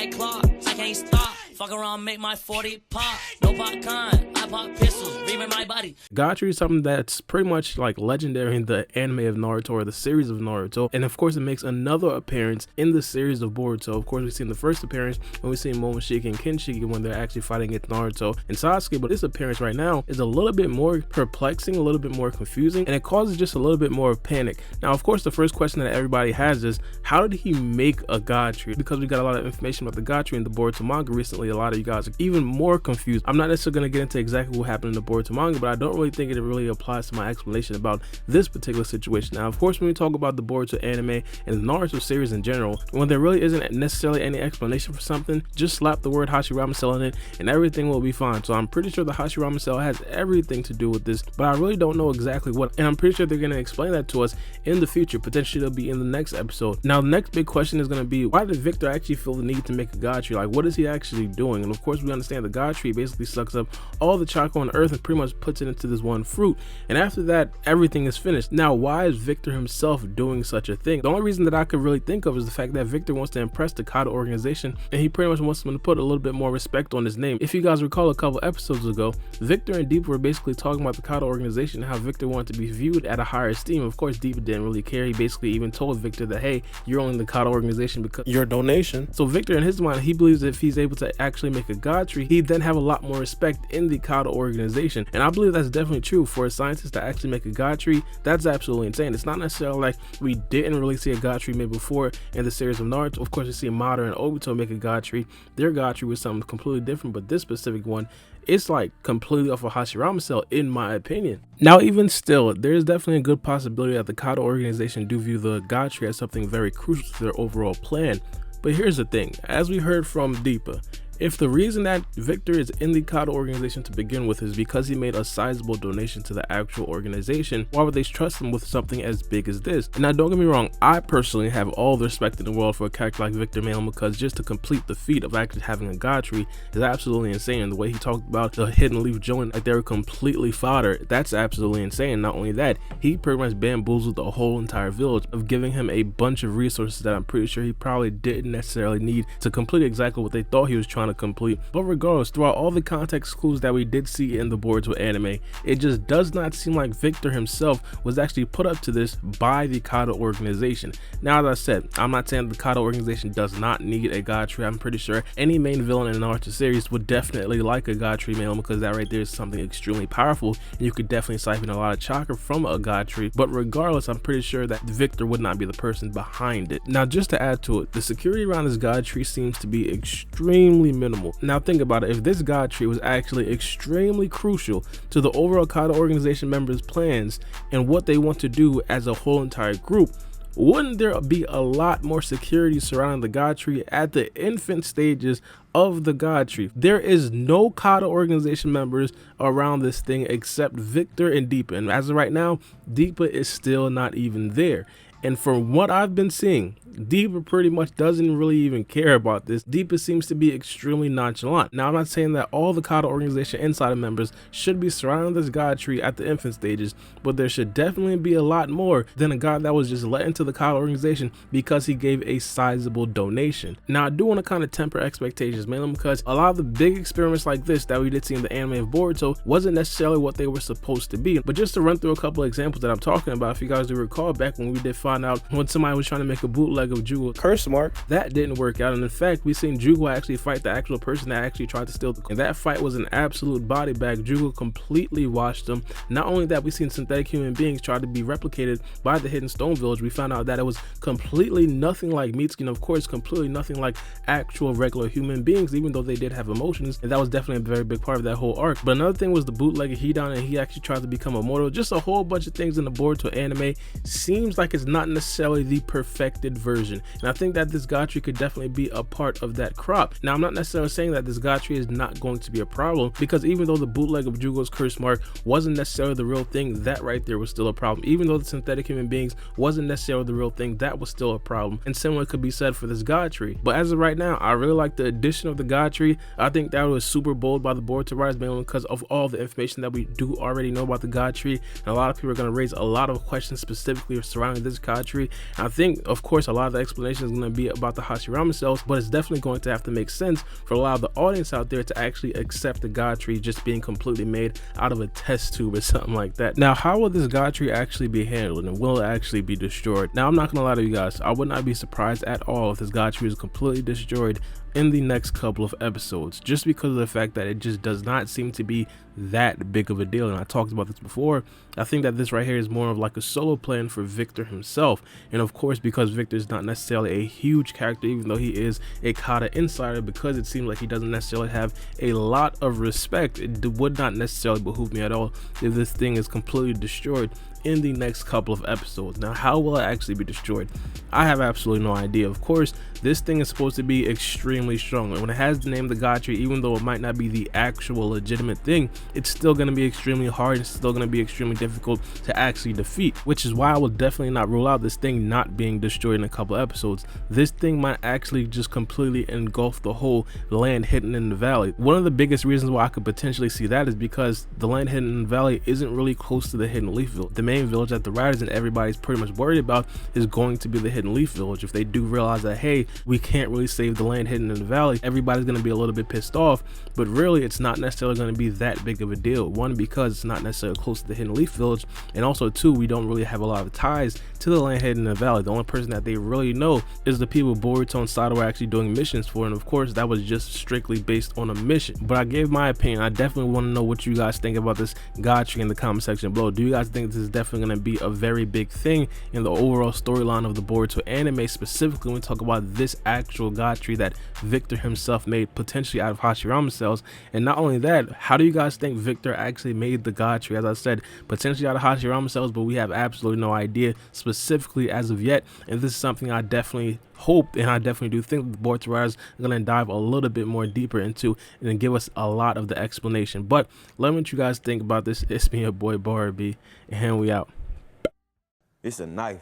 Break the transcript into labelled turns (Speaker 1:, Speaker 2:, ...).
Speaker 1: like Clark, I can't stop. Fuck around, make my 40 pop. No popcorn, I pop pistols, reaming my body.
Speaker 2: God tree is something that's pretty much like legendary in the anime of Naruto or the series of Naruto, and of course it makes another appearance in the series of Boruto. Of course, we've seen the first appearance when we see Momoshiki and Kinshiki when they're actually fighting against Naruto and Sasuke, but this appearance right now is a little bit more perplexing, a little bit more confusing, and it causes just a little bit more panic. Now, of course, the first question that everybody has is, how did he make a God tree? Because we got a lot of information about the God tree in the Boruto manga recently, a lot of you guys are even more confused. I'm not necessarily going to get into exactly what happened in the Boruto manga, but I don't really think it really applies to my explanation about this particular situation. Now, of course, when we talk about the Boruto anime and the Naruto series in general, when there really isn't necessarily any explanation for something, just slap the word Hashirama Cell in it and everything will be fine. So I'm pretty sure the Hashirama Cell has everything to do with this, but I really don't know exactly what, and I'm pretty sure they're going to explain that to us in the future. Potentially it'll be in the next episode. Now, the next big question is going to be, why did Victor actually feel the need to make a God tree? Like, what is he actually doing? And of course, we understand the God tree basically sucks up all the chakra on earth and pretty much puts it into this one fruit, and after that everything is finished. Now, why is Victor himself doing such a thing? The only reason that I could really think of is the fact that Victor wants to impress the Kata organization, and he pretty much wants them to put a little bit more respect on his name. If you guys recall, a couple episodes ago, Victor and Deepa were basically talking about the Kata organization and how Victor wanted to be viewed at a higher esteem. Of course, Deepa didn't really care. He basically even told Victor that, hey, you're only the Kata organization because your donation. So Victor, in his mind, he believes if he's able to actually make a God tree, he'd then have a lot more respect in the Kata organization, and I believe that's definitely true. For a scientist to actually make a God tree, that's absolutely insane. It's not necessarily like we didn't really see a God tree made before in the series of Naruto. Of course, we see Madara and Obito make a God tree. Their God tree was something completely different, but this specific one, it's like completely off a Hashirama Cell, in my opinion. Now, even still, there's definitely a good possibility that the Kata organization do view the God tree as something very crucial to their overall plan. But here's the thing, as we heard from Deepa, if the reason that Victor is in the Kata organization to begin with is because he made a sizable donation to the actual organization, why would they trust him with something as big as this? And now, don't get me wrong, I personally have all the respect in the world for a character like Victor, mainly because just to complete the feat of actually having a God tree is absolutely insane. The way he talked about the hidden leaf joint, like they were completely fodder, that's absolutely insane. Not only that, he pretty much bamboozled the whole entire village of giving him a bunch of resources that I'm pretty sure he probably didn't necessarily need to complete exactly what they thought he was trying to complete. But regardless, throughout all the context clues that we did see in the Boruto anime, it just does not seem like Victor himself was actually put up to this by the Kata organization. Now, as I said, I'm not saying the Kata organization does not need a God tree. I'm pretty sure any main villain in the Naruto series would definitely like a God tree, mainly because that right there is something extremely powerful, and you could definitely siphon a lot of chakra from a God tree. But regardless, I'm pretty sure that Victor would not be the person behind it. Now, just to add to it, the security around this God tree seems to be extremely minimal. Now think about it, if this God tree was actually extremely crucial to the overall Kata organization members' plans and what they want to do as a whole entire group, wouldn't there be a lot more security surrounding the God tree at the infant stages of the God tree? There is no Kata organization members around this thing except Victor and Deepa, and as of right now, Deepa is still not even there. And from what I've been seeing, Deepa pretty much doesn't really even care about this. Deepa seems to be extremely nonchalant. Now, I'm not saying that all the Kata organization insider members should be surrounding this God tree at the infant stages, but there should definitely be a lot more than a God that was just let into the Kata organization because he gave a sizable donation. Now, I do want to kind of temper expectations, mainly because a lot of the big experiments like this that we did see in the anime of Boruto wasn't necessarily what they were supposed to be. But just to run through a couple of examples that I'm talking about, if you guys do recall back when we did find out when somebody was trying to make a bootleg of Jugo curse mark, that didn't work out, and in fact we seen Jugo actually fight the actual person that actually tried to steal the, and that fight was an absolute body bag. Jugo completely washed them. Not only that, we seen synthetic human beings try to be replicated by the Hidden Stone Village. We found out that it was completely nothing like Mitsuki, and of course completely nothing like actual regular human beings, even though they did have emotions, and that was definitely a very big part of that whole arc. But another thing was the bootlegger Hidan, and he actually tried to become immortal. Just a whole bunch of things in the Boruto anime seems like it's not necessarily the perfected version, and I think that this God tree could definitely be a part of that crop. Now, I'm not necessarily saying that this God tree is not going to be a problem, because even though the bootleg of Jugo's curse mark wasn't necessarily the real thing, that right there was still a problem. Even though the synthetic human beings wasn't necessarily the real thing, that was still a problem, and similar could be said for this God tree. But as of right now, I really like the addition of the God tree. I think that was super bold by the Boruto writers, mainly because of all the information that we do already know about the God tree, and a lot of people are going to raise a lot of questions specifically surrounding this Gachri. I think, of course, a lot of the explanation is going to be about the Hashirama cells, but it's definitely going to have to make sense for a lot of the audience out there to actually accept the Gachri just being completely made out of a test tube or something like that. Now, how will this Gachri actually be handled, and will it actually be destroyed? Now, I'm not going to lie to you guys, I would not be surprised at all if this Gachri is completely destroyed in the next couple of episodes, just because of the fact that it just does not seem to be that big of a deal. And I talked about this before. I think that this right here is more of like a solo plan for Victor himself, and of course, because Victor is not necessarily a huge character, even though he is a Kata insider, because it seems like he doesn't necessarily have a lot of respect, it would not necessarily behoove me at all if this thing is completely destroyed in the next couple of episodes. Now, how will it actually be destroyed? I have absolutely no idea. Of course, this thing is supposed to be extremely strong, and when it has the name the Gachri, even though it might not be the actual legitimate thing, it's still going to be extremely hard. It's still going to be extremely difficult to actually defeat, which is why I will definitely not rule out this thing not being destroyed in a couple episodes. This thing might actually just completely engulf the whole land hidden in the valley. One of the biggest reasons why I could potentially see that is because the land hidden in the valley isn't really close to the Hidden Leaf Village. The main village that the writers and everybody's pretty much worried about is going to be the Hidden Leaf Village. If they do realize that, hey, we can't really save the land hidden in the valley, everybody's going to be a little bit pissed off. But really, it's not necessarily going to be that big of a deal. One, because it's not necessarily close to the Hidden Leaf Village, and also two, we don't really have a lot of ties to the land hidden in the valley. The only person that they really know is the people Boruto and Sato were actually doing missions for, and of course that was just strictly based on a mission. But I gave my opinion. I definitely want to know what you guys think about this Gachri in the comment section below. Do you guys think this is definitely going to be a very big thing in the overall storyline of the Boruto anime, specifically when we talk about this actual Gachri that Victor himself made potentially out of Hashirama cells? And not only that, how do you guys think Victor actually made the Gachri? As I said, potentially out of Hashirama cells, but we have absolutely no idea specifically as of yet. And this is something I definitely hope, and I definitely do think the Boruto writers are going to dive a little bit more deeper into and give us a lot of the explanation. But let me know what you guys think about this. It's me, your boy Barbie, and we out.
Speaker 3: It's a knife.